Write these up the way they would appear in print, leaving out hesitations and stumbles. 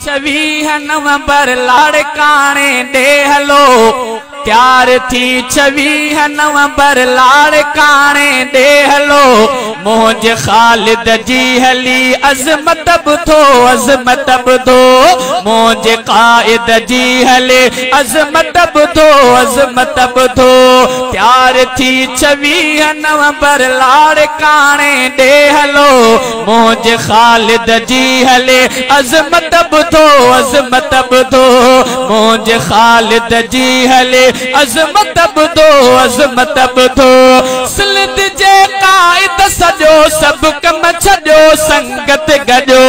26 नवंबर लाड़काने दे हलो त्यार थी 26 नवंबर लाड़काने दे हलो मुझे खालिद जी हली अजमत बुधो मुझे कायद जी हले अजमत बुधो त्यार थी 26 नवंबर लाड़काने दे हलो मुझे खालिद जी हले अजमत बुधो मुझे खालिद जी हले अजमत बुधो सिलद जे कायद सजो सब कम छजो संगत गजो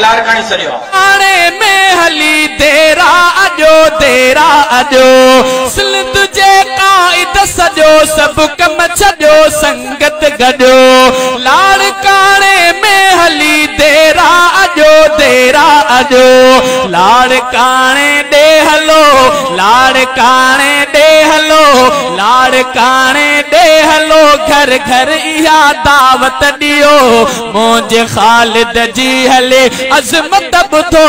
लाड़कानी सजो आने में हली देरा अजो सिलद जे कायद सजो सब कम छजो संगत गजो लाड़काने में हली देरा अजो लाड़काने दे हलो घर घर इहा दावत दियो मुझे खालिद जी हले अजमत बुधो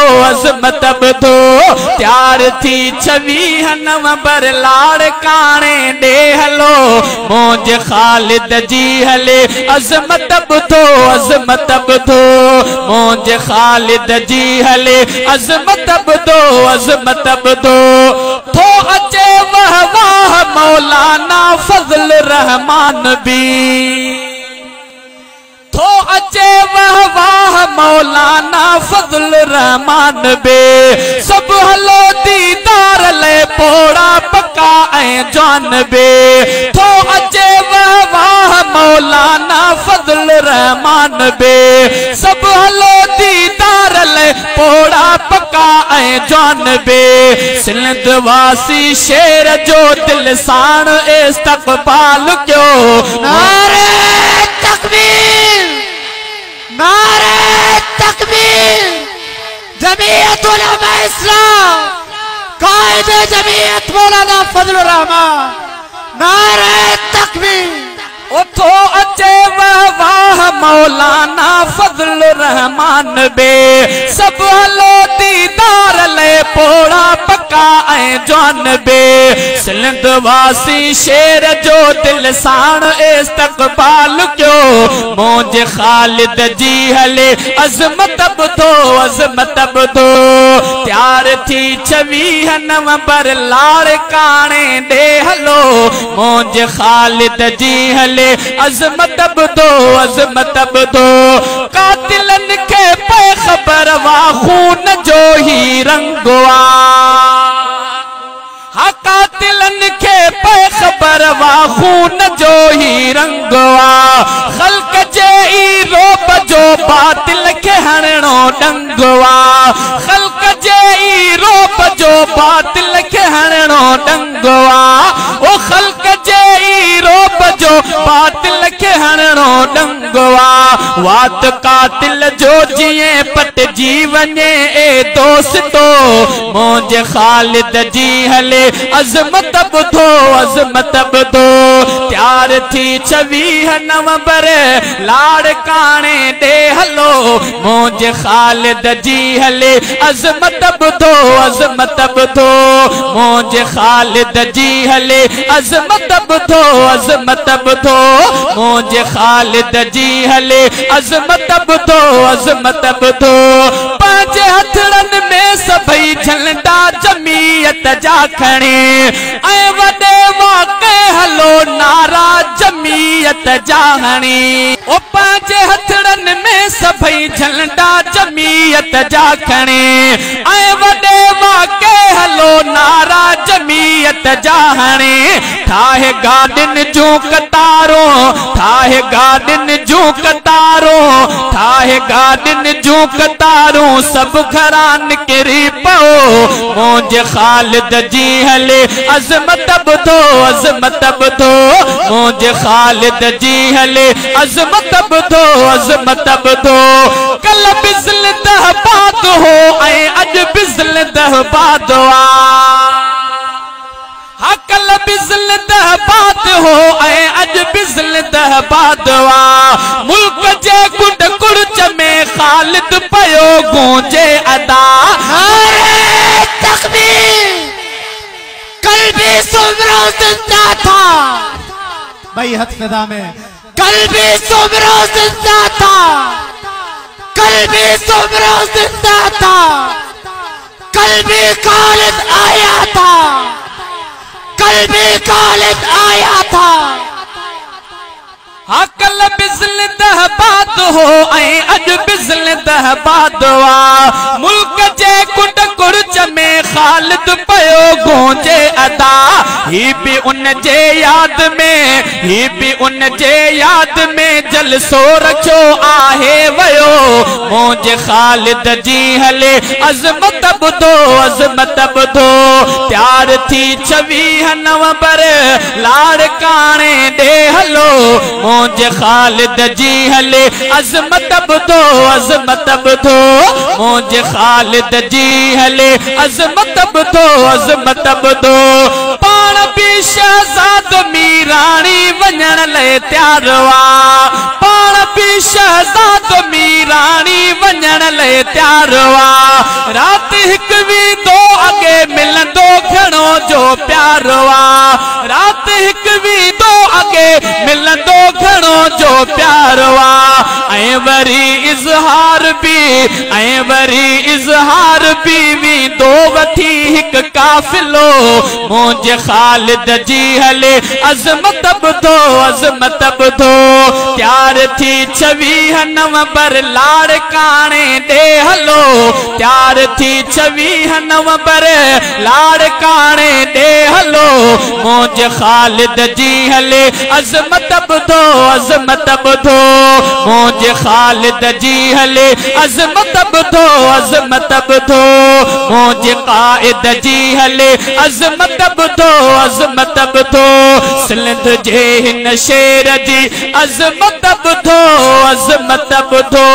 त्यार थी 26 नवंबर लाड़काने दे हलो मुझे खालिद जी हले अजमत बुधो मुझे खालिद जी हले अजमत बुधो थो अचे वाह मौलाना फजल रहमान भी थो अचे वाह मौलाना फजल रहमान बे सब हलो दीदार ले पोड़ा पका जान बे थो अचे वाह मौलाना फजल रहमान बे सब हलो दीदार ले पोड़ा पका जान बे सिंध वासी शेर जो दिल साण इस्तक़बाल क्यों नारे तकबीर जमीयत उलमा इस्लाम कायद जमीयत मौलाना फजलुर रहमान नारे तकबीर उठो अचे वाह मौलाना फजल रहमान बे सब हलो दीदार ले पोड़ा पका जान बे सिंध वासी शेर जो दिल साण इस्तक़बाल क्यों मुझे खालिद जी हले अजमत बुधो त्यार थी 26 नवंबर लाड़काने दे हलो मुझे खालिद जी हले अजमत बुधो कातिलन के पे खबर वा खून जो ही रंगवा हा कातिलन के पे खबर वा खून जो ही रंगवा खल्क जे ई रोब जो बातिल के हरणो डंगवा खल्क जे ई रोब जो बातिल के हरणो डंगवा ओ खल्क जे ई रोब जो बातिल के हरणो डंगवा वात कातिल जो जिए पट जीवने ए दोस्तो मुझे खालिद जी हले अजमत बुधो त्यार थी 26 नवंबर लाड़काने दे हलो मुझे खालिद जी हले अजमत बुधो मुझे खालिद जी हले अजमत बुधो मुझे खालिद जी हले अजमत बुधो पांच हथड़न में सभई झंडा जमीयत जा खणे ऐं वॾे वाक़े हलो नारा जमीयत जा हणे ओ पांच हथड़न में सभई झंडा जमीयत जा खणे ऐं वॾे वाक़े हलो नारा जमीयत जा हणे ठाहे गाॾिन जूं कतारूं ठाहे गाॾिन जूं कतारूं सभु घरां निकिरी पओ मुझे खालिद जी हले अजमत बुधो मुझे खालिद जी हले अजमत बुधो कल बिजल दहबाद हो ऐं अॼु बिजल दहबाद आ कल बिजल दहबाद हो ऐं अॼु बिजल दहबाद मुल्क जे गुड कुड़च में खालिद पयो गूंजे अदा भाई हथ फिदा में कल भी तुमरो जिंदा था, कल भी तुमरो जिंदा था, कल भी खालिद आया था, कल भी खालिद आया था। हाँ कल बिजल दहबाद हो ऐं अज बिजल दहबाद वा मुल्क जे कुट कुर्च में खालिद पयो गूंजे अदा ही भी उन जे याद में, ही भी उन जे याद में जलसो रखो आहे वयो मुझे खालिद जी हले अजमत बुधो, अजमत बुधो प्यार थी 26 नवंबर लाड़काणे दे हलो मुझे खालिद जी हले अजमत बुधो, अजमत बुधो मुझे खालिद जी हले अजमत बुधो, अजमत बुधो पाण भी शहजाद मीराणी वञण लाइ तैयार वा, पाण भी शहजाद मीराणी वञण लाइ तैयार वा रात हिक वींदो अगे मिलंदो घणो जो प्यार वा, रात हिक वींदो अगे मिलंदो घणो जो प्यार वा ऐं वरी इज़हार भी, ऐं वरी इज़हार भी वींदो वठी हिक काफ़िलो मुझे खालिद जी हले अजमत बुधो, अजमत बुधो तैयार थी 26 नवंबर लाड़काणे दे हलो, तैयार थी 26 नवंबर लाड़काणे दे हलो मुझे खालिद जी हले अजमत बुधो, अजमत बुधो मुझे खालिद जी हले अजमत बुधो, अजमत बुधो मुझे कायद जी हले अजमत बुधो, अजमत बुधो सिंध जे हिन शेर जी अजमत बुधो, अजमत बुधो।